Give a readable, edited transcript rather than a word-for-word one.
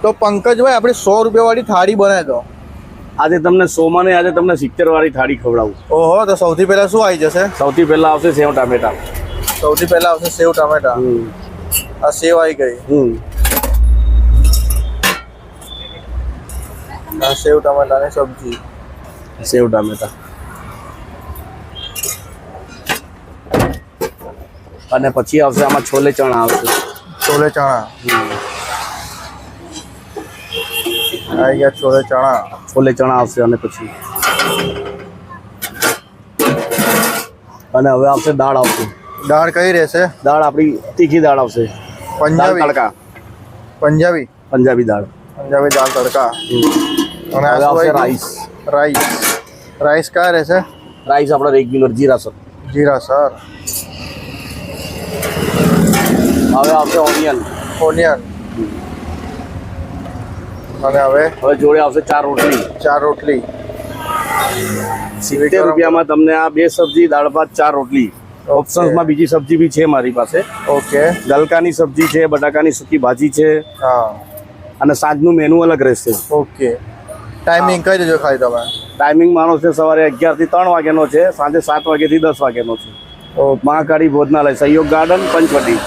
તો પંકજભાઈ આપણે 100 રૂપિયા વાળી થાળી બનાવી દો. આજે તમને 100 માં ને આજે તમને 70 વાળી થાળી ખવડાવું. ઓહો, તો સૌથી પહેલા શું આવી જશે? સૌથી પહેલા આવશે સેવ ટામેટા. સૌથી પહેલા આવશે સેવ ટામેટા. આ સેવ આવી ગઈ. આ સેવ ટામેટાની સબ્જી. સેવ ટામેટા અને પછી આવશે આમાં છોલે ચણા આવશે. છોલે ચણા આવી ગયા. છોલે ચણા આવશે અને પછી અને હવે આવશે દાળ આવશે. દાળ કઈ રહેશે? દાળ આપણી તીખી દાળ આવશે. પંજાબી તડકા. પંજાબી દાળ. પંજાબી દાળ તડકા. અને હવે આવશે રાઈસ. રાઈસ કયા રહેશે? રાઈસ આપણા રેગ્યુલર જીરાસર. હવે આવશે ઓનિયન. અને હવે જોડે આવશે 4 રોટલી. 4 રોટલી. 70 રૂપિયામાં તમને આ 2 સબ્જી, દાળ ભાત, 4 રોટલી. ઓપ્શન્સમાં બીજી સબ્જી બી છે મારી પાસે. ઓકે. ગલકાની સબ્જી છે, બટાકાની સૂકી ભાજી છે. હા. અને સાંજનું મેનુ અલગ રહેશે. ઓકે. ટાઈમિંગ કહી દેજો ખાલી તમે. ટાઈમિંગ માનો છે સવારે 11 થી 3 વાગ્યાનો છે, સાંજે 7 વાગ્યાથી 10 વાગ્યાનો છે. મહાકાળી ભોજનાલય, સહયોગ ગાર્ડન, પંચવટી.